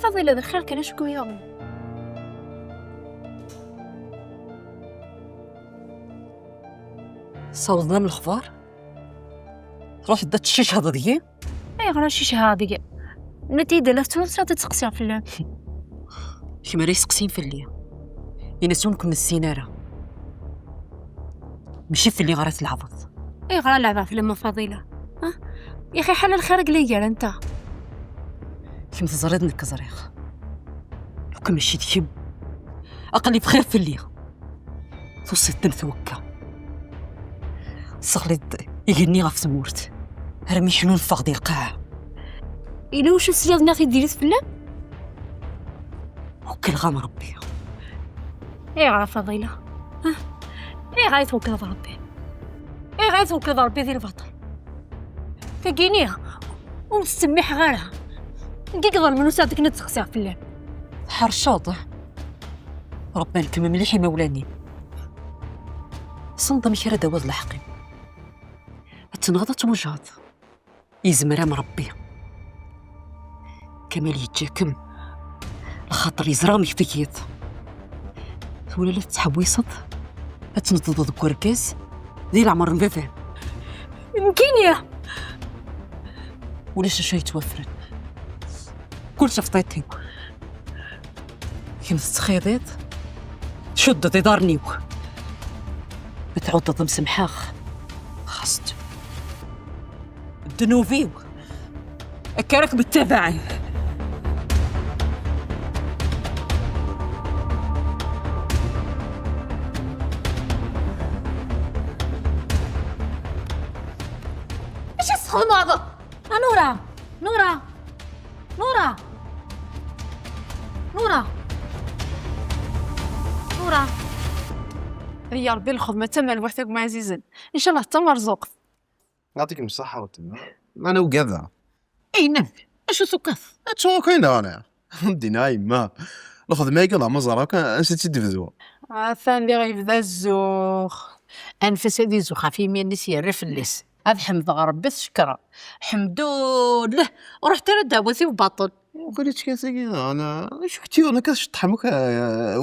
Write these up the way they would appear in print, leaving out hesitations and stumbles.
فضيلة الخير كان شكويا. صوتنا من الخبار روح دات الشيش هذا ديال اي غير شي شهادي نتيجة لفتو صات تسقسي في اللعب. كيما راه يسقسين في الليل ينسونكم السيناره ماشي في اللي غرات العبط. اي غير لعبة في لما فضيلة. ها يا اخي حل الخير قليل انت. كيما تزريدني كزريخ لو كان ماشي ديك اقلي بخير في الليل توصيت نتوكا صغليت يغني غا في سمورت رمي حنون فاقدي القاع. إلا واش السيادنا في ديريت في اللعب؟ وكل غام ربي. اي غير فضيلة. ها اي غير توكل ربي. اي غير توكل ربي ذي البطل كاينيها ونستمح غيرها كي كضر منو ساعتك نتسقسي في اللعب. حر شاطح ربنا الكلمة مليحي مولاني صندم كرا دواد الحقي التنغضة وجهات يزمرها مربي كمال يتجاكم الخاطر يزرامي في بكيت ولا لا تحويصت اتنضض ذوك وركاز ذي العمر نفافهم يمكن ولا شي يتوفرن كل شفطيتي كيما تتخيضات شدت يدارنيو بتعود مسمحاخ خاصت الدنوفيو أكارك بالتبعي. ايش السخون هذا؟ نورا نورا نورا نورا نورا يا ربي الخدمة تم الوحدة عزيزا ان شاء الله تم مرزوق. يعطيكم الصحة والتمام. أنا وكذا. أي نعم أشو ثقاف شو كاين أنا؟ ودي نايم ما الخذ ما يقلع مزرعة كان نسيت تدفزوا. عفان اللي غيبدا الزوخ أنفس هذي زوخة في مين نسي الرف الليس هذا حمد ربي شكرا حمدو له ورحت أنا داوثي وباطل. وقلت كذا أنا شفتي أنا كشطحمك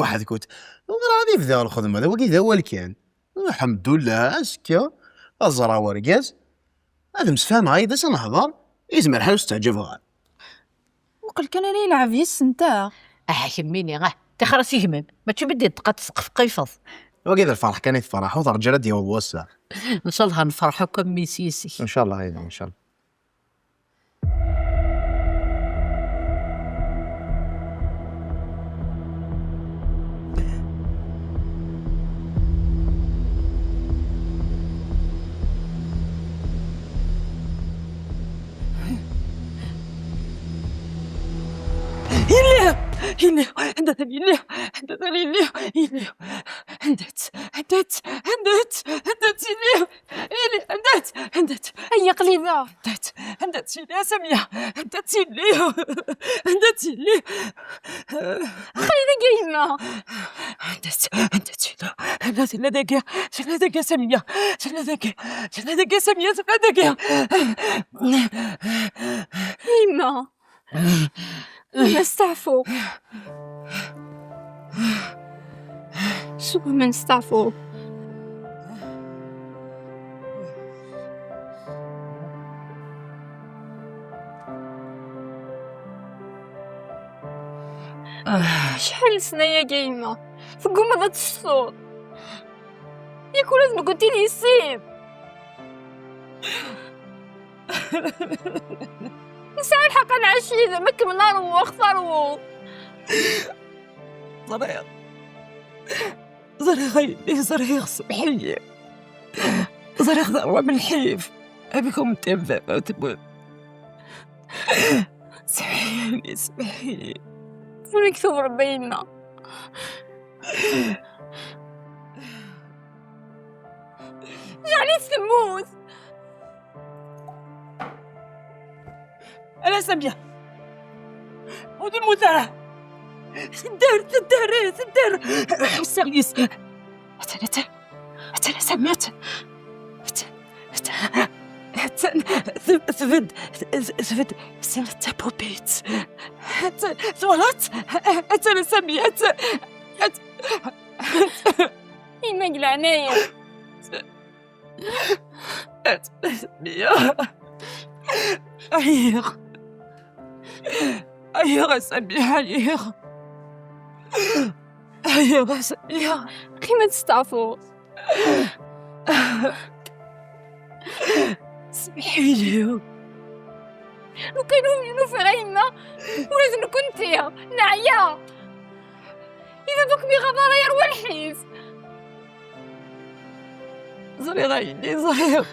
واحد كنت غير هذه في ذا الخدمة هذا وكذا هو اللي كان الحمد لله أسكا الزرع ورقاز هذا مسفهم هاي بس نهضر يزمر حال استعجبها وقال كان لي يلعب يس نتا يميني غاه تخرس يهمم ما تبدي تبقى تسقف قيفظ وكذا الفرح كان يتفرح وضع رجال ديال وسع ان شاء الله نفرحكم ميسيسي ان شاء الله هيدا ان شاء الله. هنا هندت يليه هندت يليه يليه هندت يليه هندت هي قليلة هندت يليه سمية هندت يليه خلينا قايمة هندت دقيقة سمية دقيقة سمية هيما نستعفو شو من نستعفو شحال سنة يا قايمة فقوم هذا الصوت ياكل لازم قلتي لي يسيب نسعى الحق العشي إذا مك من نار واختاروا زريغ صبحية زريغ ضروة من الحيف أبيكم تنفع وتبون سمحيلي ونكتب ربينا يعني تموت أنا سمية ودي المثارة تدار حساليس أتنا سميت ثبت سنة بوبيت ثولت أنا سميت إما قلعنايا سمية أيغ سمية أيغ سمية كيما تستعفو سمحي لي لو كانوا ينو فرايما ولازم نكون نتيا نعيا إذا دوك بغضارة يروى الحيف صغيرة يدي صغير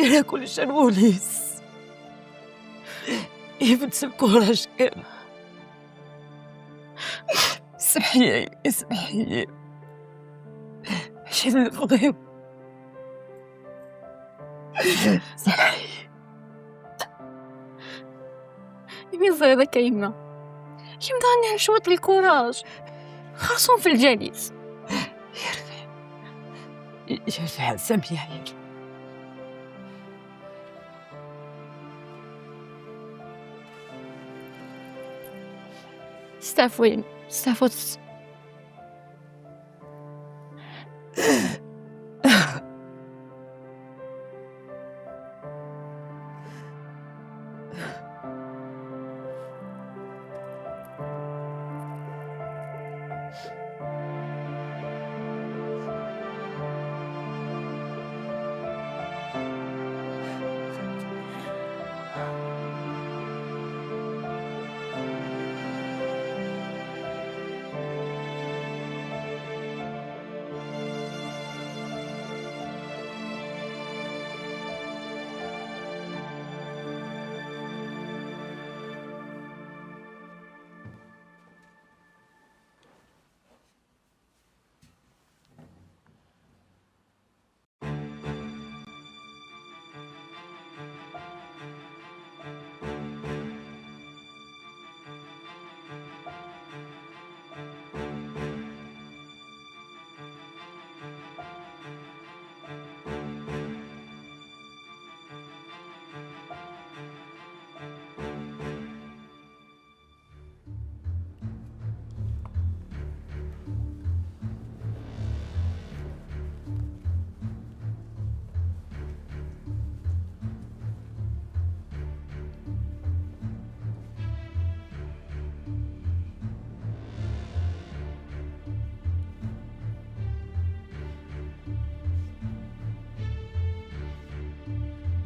إلى كل شيء وليس يبت الكوراج كان سمحي ماشي نبغيو سمحي يبي صغيرة كيما يمدغني نشوط الكوراج خاصهم في الجليس يرفع سمية استعفوين استعفو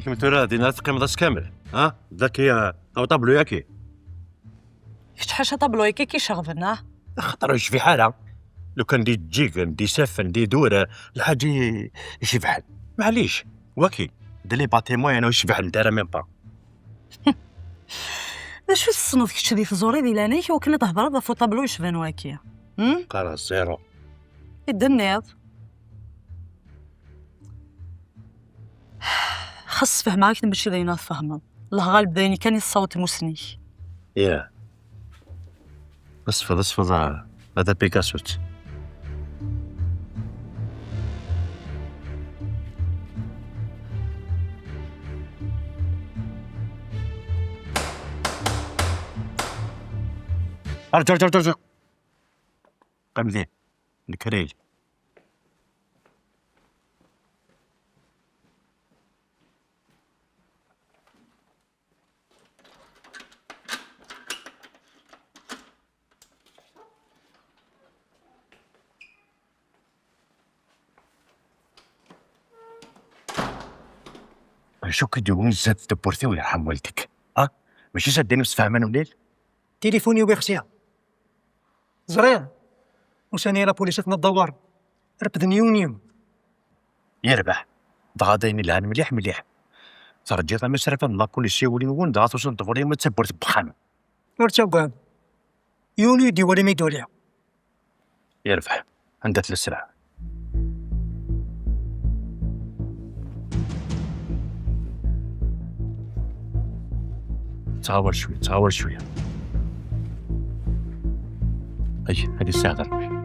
كيما تقول هذه الناس قيمة كامل ها ذكية أو طابلو ياكي شحال طابلو هيك كي شغفنا خاطر يش في حالة لو كان دي جيكن دي سفن دي دورة الحاجة يشبحن معليش واكي دلي باتيمو أنا يشبحن دارا ميم با شو الصنوف كتشري في زوري ديال انا وكنا تهضر في طابلو يشبان واكي خلاص زيرو الدنياض خص فهمك نمشي لينا فهمه الله غالب دايني كان الصوت مسني يا اصفر هذا بيكاسوت ارجع قام ذي الكريل شو كدوين زاد دبرتي ويرحم والدك ماشي شادين وسفهمان وليل تليفوني وبيغسيها زرير وساني لا بوليساتنا الدوار ربد نيونيوم يربح ضغادين الهان مليح ترجيت مسرفا لا كل شيء ولي نقول ضغط وصل دغوري ما تسبرت بخان ورتاقان يوني دي ولي ميدوليا يربح عندك السرعة تعاور شوية هذه الساعة ضرب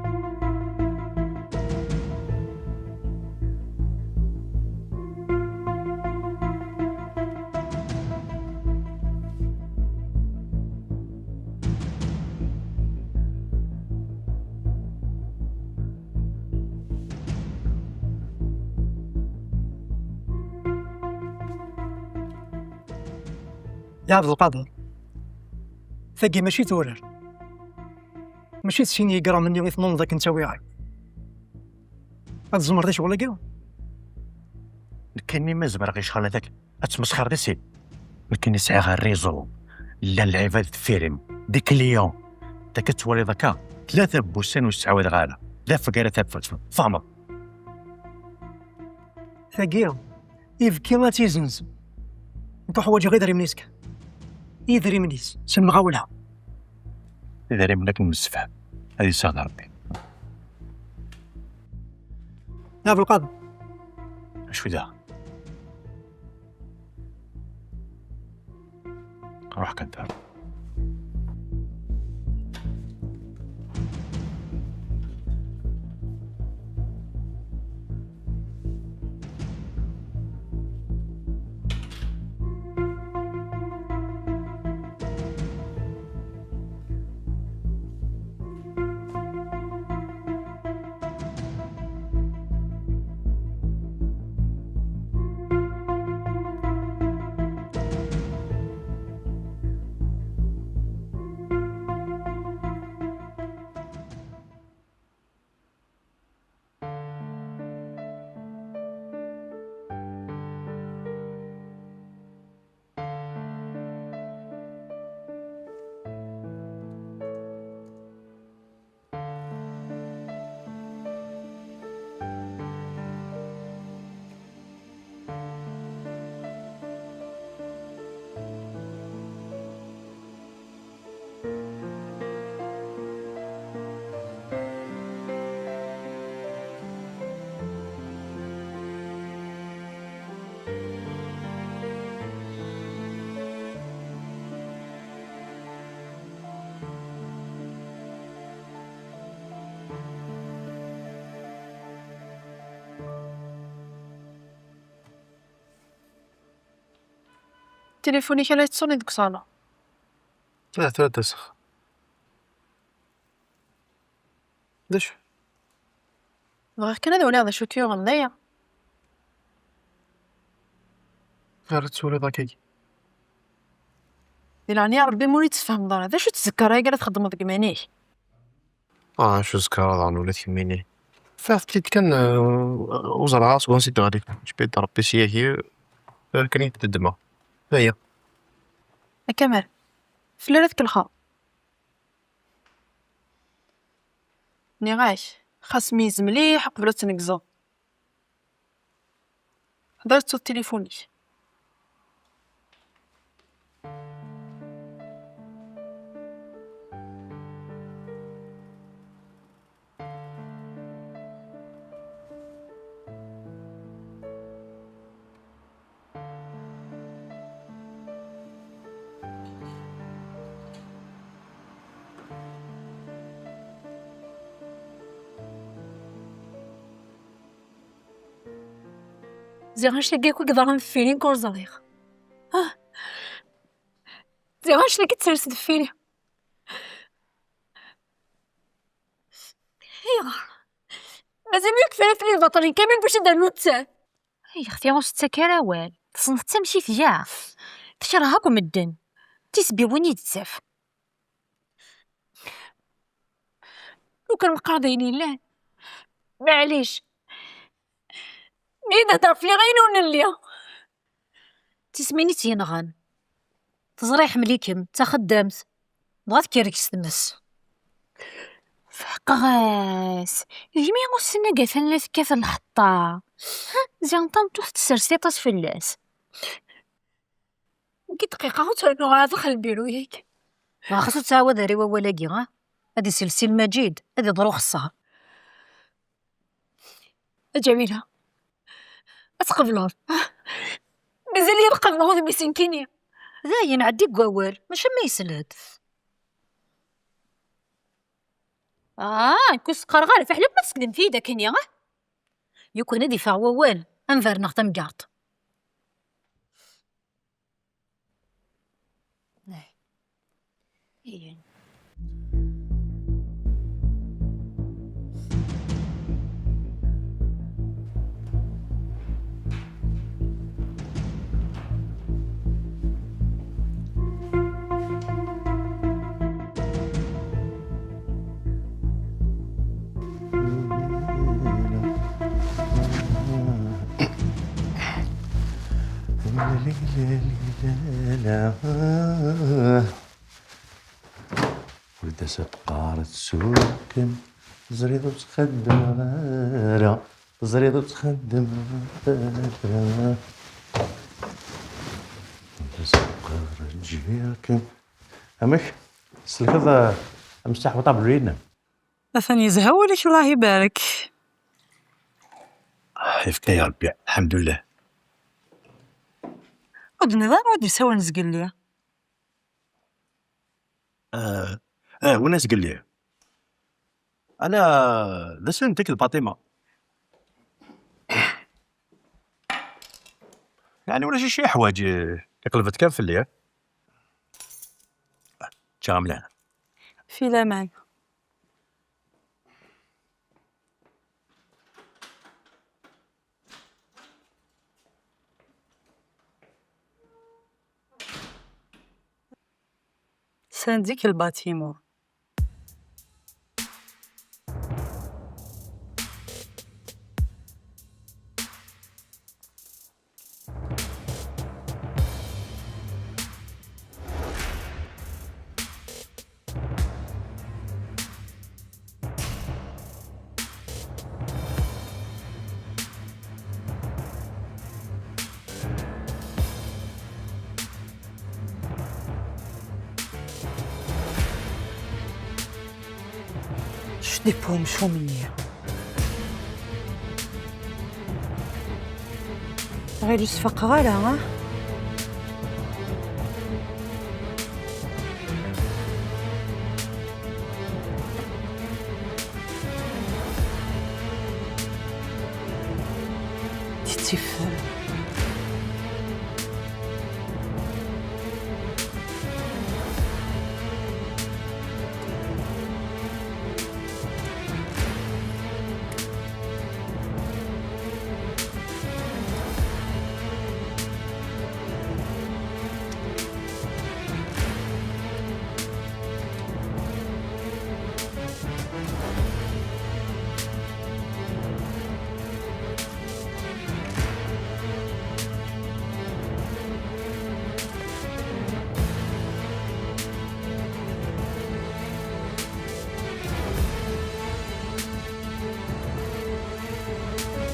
يا عبد القادر، ثقي ماشي ثورر، ماشي تشيني يقرا مني ويثمن ذاك انت وياي. هاد الزمر دي شغل كاع. كاني ما زبر غير شغل هذاك اتمسخر دسي. كاين ساعه غير ريزو لا اللعيبه فيلم دي كليون تا كتولي ذاك 3 بوسان وتعاود غاله لا فكره تفت فاهمه. ثقي يفكي ما تيزنز انتو حوايج غير منيسك يدري منيس سم غاولها. اذا منك المسفه هذه سهله ربي. يا عبد القادر، شو ذا روح كنت تليفوني كان يتصوني ديك الصالة. ثلاثة تسخ داش غير كان هذا ولا هذا شو كيو غنضيع. غير تسولي ذاكي يعني يا ربي مولي تفهم دار هذا شو تذكر هاي قالت تخدم ضد مانيه. شو زكار هذا ولا تهمني فافتي كان وزرها سبون سيت غادي جبت ربي سياهي كان يتدمى هيا كمال فلرتك الخا نيغاش خاص ميز مليح قبل تنقزو. هضرت تليفوني زي غنشلاقي كل قدران فيني كور زليق. زي غنشلاقي تسرس دفيني. ايوا لازم يكفي في البطرين كامل باش ندير نوتسان. هي اختي واش تسكراوال تصنت تمشي في جاع تشرهاكم مدن تسبيوني بزاف. لو كان القاضيين لا معليش مين هضر في غينون اليوم تسميني تينغان تصريح مليكم تا خدامت بغات كيركس تمس فقاس يجمي غوسنا قافلنا في كاف الحطة زين طمتو في السرسيطة فلاس كي دقيقة وتنو غادخل البيرو ياك خاصو تعاود ريوا ولاكي غا هادي سلسل مجيد هادي ضروخ السهر. جميلة أتقبلون مازال يبقى الموضوع بسنكيني ذاين عديك قوال ماشي ما يسلد. كوس قرغار فحلب ما تسكدم في يدك هنيا يكون هادي فا ووال انفر نختم قارط. ولد سقارة سوكن زريض وتخدم غارة زريض وتخدم غارة ولد سقارة جيركن أمك سلكض أمسح وطاب رينا أثني زهولك الله يبارك. حفظك يا ربي الحمد لله. ودنا ذا غادي سوا نزقل ليا. وناس قال لي انا ذا سنتك الفاطمه يعني ولا شي حوايج قلبت كان في الليل شاملان في الأمان. سنديك الباتيمو. شدي بهم شو مني غير يصفق غالا ها. تتفهم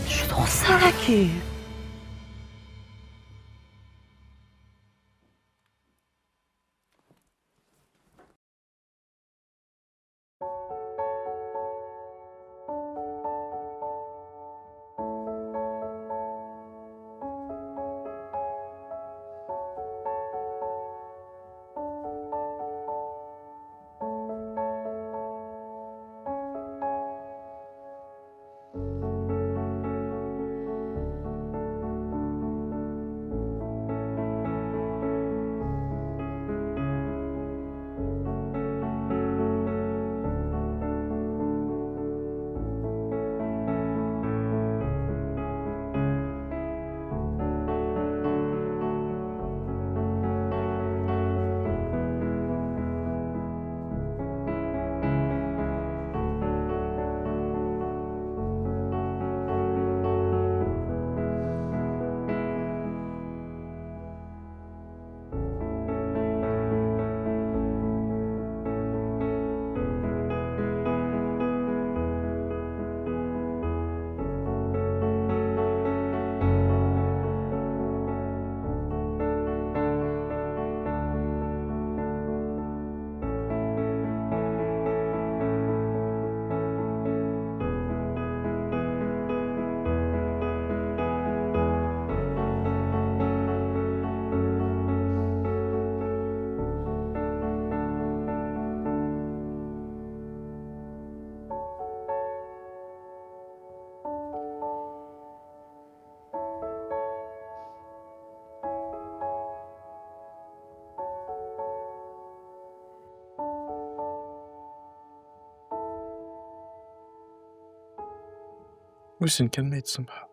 شنو صاكي؟ وش كان ما يتسمح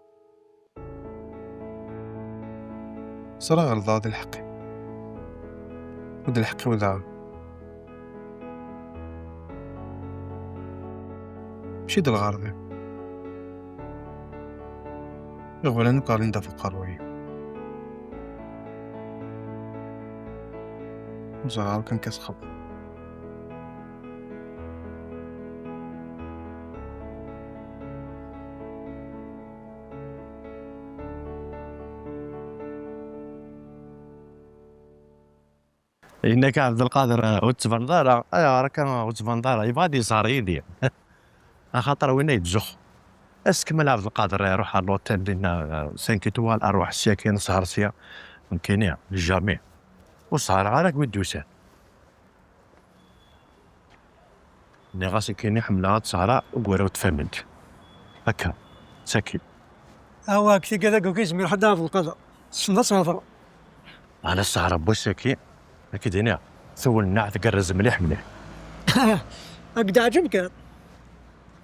صرا غلط هذا الحقي وذا الحقي وذا مشي دا الغرض أولا قال ندافع قروي وصغار كان كتخب. انك عبد القادر وتفندارا راك وتفندارا يبغى صار يدير خاطر وين يتجخ اسكمل عبد القادر يروح على لوتيل ديالنا 5 ايطوال اروح الساكن سهرسيا من كينيا للجميع وصار عارك ودوسان ني غاسي كيني حملات سهرة وقورا تفهمت هكا ساكن هو كي كذا كيزمير حدا في القضاء سنة صافرة على السهرة بوساكي اكيد هنا سولنا تقرز مليح مليح أقد عجبك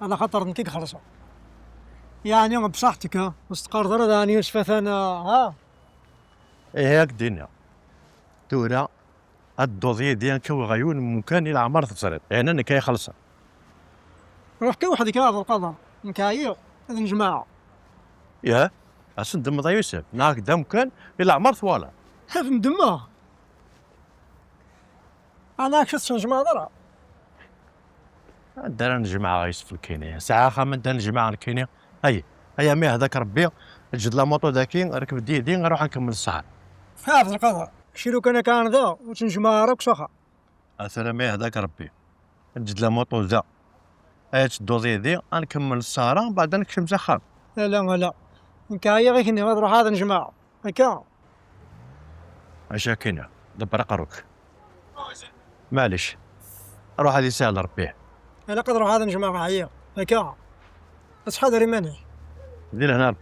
على خاطر نتيك خلصة يعني بصحتك واستقر ثاني يوسف ثانا ايه هاك دينا تورا الدوزيه ديالك وغيون ممكن الى عمر تصريت يعني انا كاي خلصه روح كي واحد يكاد القضاء نكاير هذا الجماعة يا اسد دم يوسف ناك دم كان الى عمر ثوالا حف مدمه أنا كشت جماعة درا دار نجمع غيس في الكينيا ساعه خامن دار نجمع الكينيا هيا مي هذاك ربي جد لا موطو داكين ركب دي نروح نكمل السهر حافظ القضاء شيلو كان ذا وتنجمع راك سخا اثر مي هذاك ربي جد لا موطو ذا ايش الدوزيه دي نكمل السهره بعد نكشف مسخر لا نكاير غير كني نروح هذا الجماعة هكا عشا كينيا دبر قروك معليش روح هذه سهل ربيه أنا قد روح هذا الجماعة هيا هكا بس حاضر مني دير هنا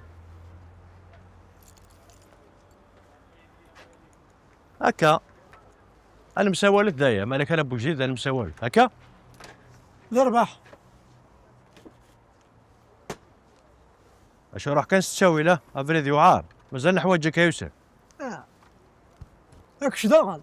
هكا انا مساوالك دايا مالك انا بوجديد انا مساوالك هكا ذربح اش روح كان تساوي له افريدي وعار مازال حوايجك يا يوسف هاك شدغل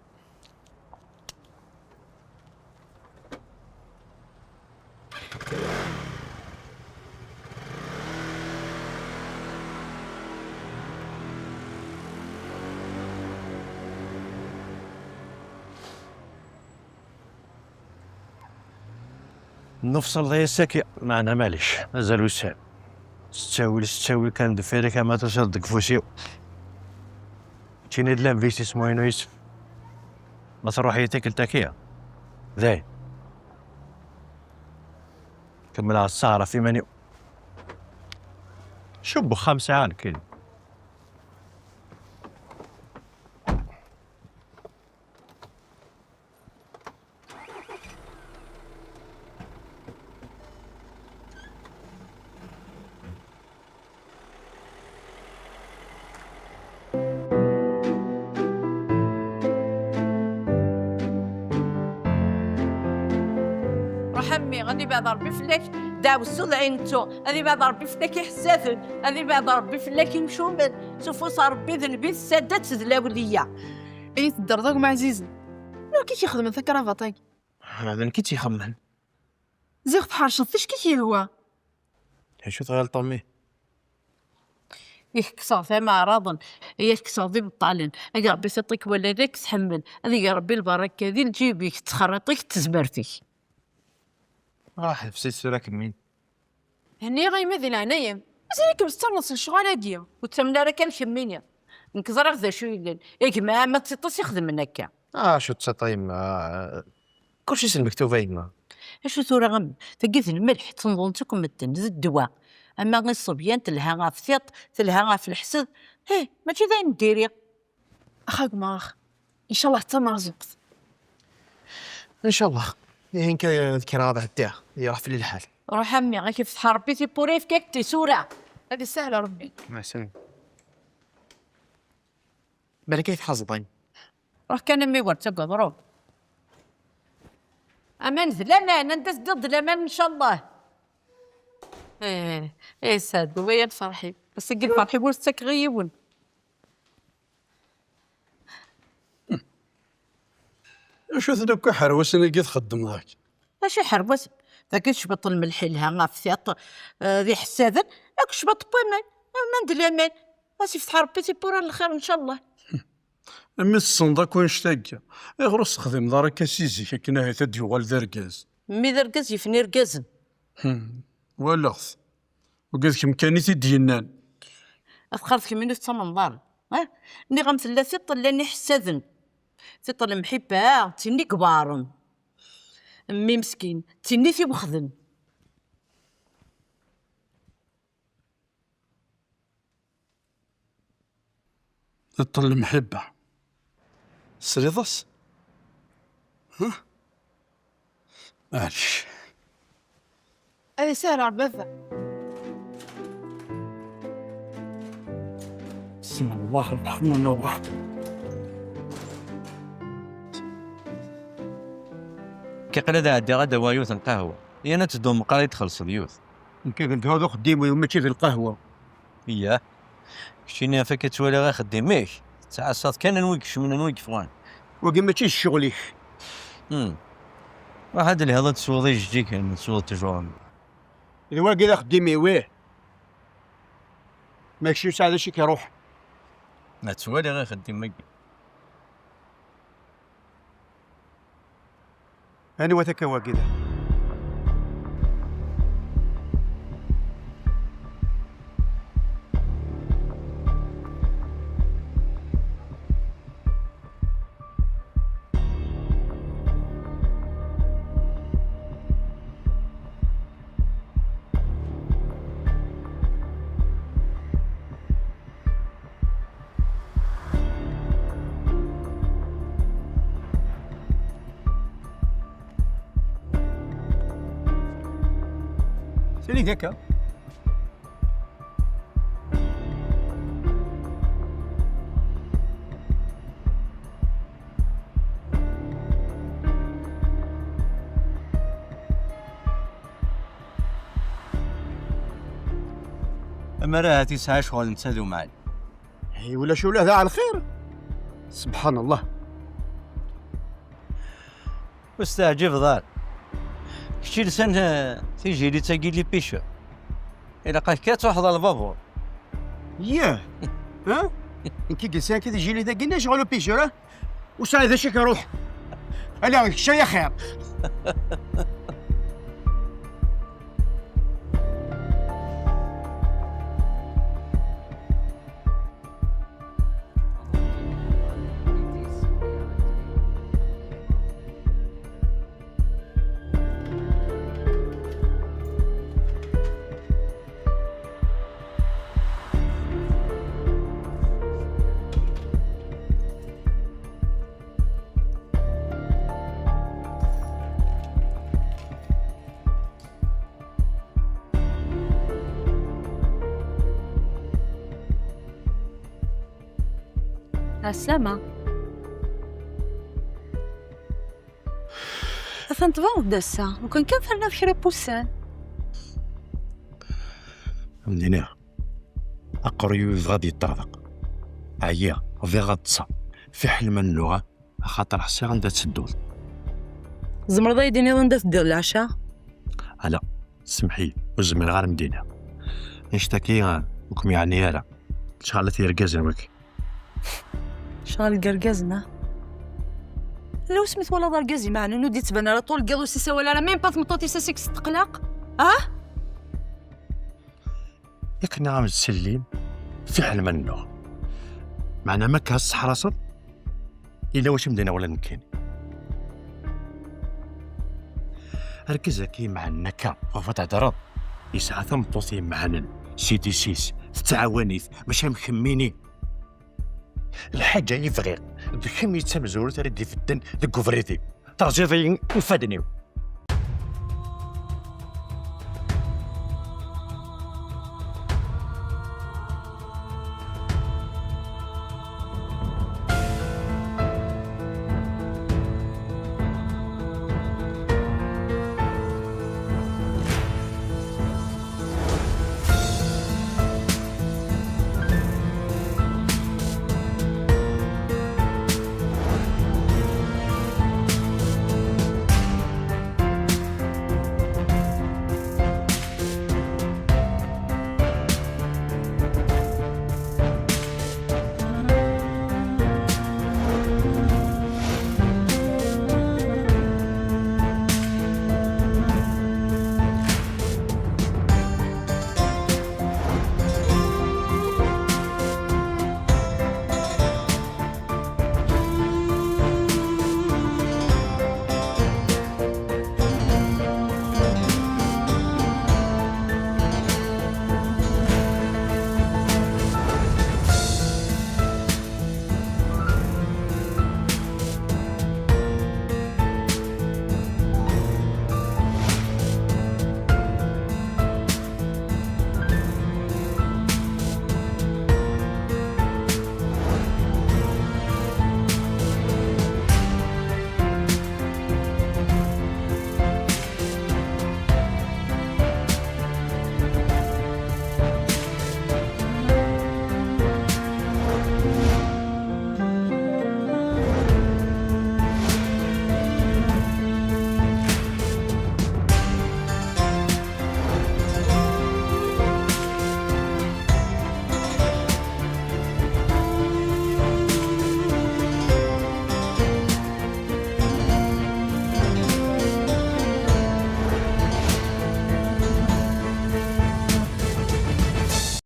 نفصل ذا الساكي معنا معليش مازال وسام ستاوي كان دفيرك ما تصدق فوسيو تشيني دلام فيسي سموينو يوسف ما تروح يتاكل تاكيا ذاي كمل على السهرة في منيو شبو 5 عام كده حمي غادي بعد ربي فلاك داوسو العينتو غادي بعد ربي فلاك يحسافن غادي بعد ربي فلاك يمشومن سوفو صار ربي ذنبي السادات تدلاوليا اي تدردق مع عزيزي لو كي تيخدم ذاك رافاطي هذا كي تيخمن زيغ تحرشط اش كي هو شو تغلط امي يكسر ثما عراضن يكسر ذي بالطالن يا ربي سطيك ولا ذاك تحمل هذه يا ربي البركه ذي لجيبك تخرطيك تزبرتيك راح في سلسلة كمين هني غاي ماذي لعنايا مازالك مستنص الشغل هادية وتسمنا راه كنشمينيا نكزر ذا شو يقول ياك ما تسيطش يخدم من هكا شو تسطيم كلشي سن مكتوبة يما اشو ثورة غم تقيث الملح تنظنتكم الدن زد الدواء اما غير الصبيان تلها غا في ثيط تلها غا في الحسد هي ماشي ذا نديري اخاك ماخ ان شاء الله حتى ما رزقت ان شاء الله هينك ذكر هذا حتى يروح في الحال روح امي غا كيف تحربي تي بوري في كيكتي سورة هذه سهلة ربي مع السلامة بالك يتحظظين روح كان امي ورد تقعد روح امان ذلامان ندس ضد الامان ان شاء الله ايه ساد وين فرحي بس قل فرحي ورثك غيبون شو ذاك حروس اللي قد خدم ذاك ماشي حروس ذاك شبط الملح لها غافيط ذي حساذن ذاك شبط بومان من دلامان اسيف تحربي تي بورا الخير ان شاء الله أمي الصندا كون شتاقة غير استخدم دارك كاسيزي كنا هي تدي يغال ذرقاز مي ذا ركز يفني ركزن. ولا خذ وقالت كمكاني تدينان أفخرت منو تمنظر. ني غمثلا ثقل لاني حساذن ثقل محبة تني كبارن. أمي مسكين تني في بخذن. تطل المحبة سريضس ها معليش هذه سهلة عبثة. بسم الله الرحمن الرحيم. كي قلد عندي غدا ويوث القهوه هي انا تدوم قرا يدخل صديوث يمكن قلت هذا خديمي وماشي في القهوه. اياه شتيني فاك تولي غير خديميش ساعة صات كان نوقف من نوقف وين وقي ماشي الشغلي. واحد اللي هذا تسوضي يجي كان تسوض تجوان اذا واقي ذا خديمي ويه ماشي ساعه شي كيروح. ما تسوالي غير خديم انا وثك واقي ذا. سيري ذاك اما راه تسعى شغل نتسالو معي اي ولا شو له ذا على الخير. سبحان الله. واستعجب ضال شتي لسان تيجي لي تاقي لي بيشو الا لقاك كتروح ضل البابور. ياه ها كي قلت كي يجي لي ذا قلنا شغل بيشو راه وش هذا شي كيروح. انا شي خير. السلامة. أفنت فوق دسا وكان فرنا في شري بوسان. عندنا أقريو غادي يطرق عيا وفي غطسة في حلم اللغة خاطر حسي غندا تسدول زمرضة يديني غندا تدير العشاء. لا سمحي وزمن غير مدينة نشتكي وكم يعني يالا شغلتي ركازن وك شغال قرقزنا لو سميت ولا ضرقزي معنا نودي تبان على طول قالوا سيسا ولا لا ميم با تمطوطي ساسيك استقلاق. ياك نعم تسليم في حلم اللغة معنا ما كاس الصحراء صد إلا واش مدينة ولا نكين ركز كي مع النكا وفات عدرض يسعى ثمطوطي معنا سيدي سيس تتعاونيث ماشي مخميني الحاجة يفغي بكم يتسمزور تردي في الدن لكوفريتي ترجيضي نفادنيو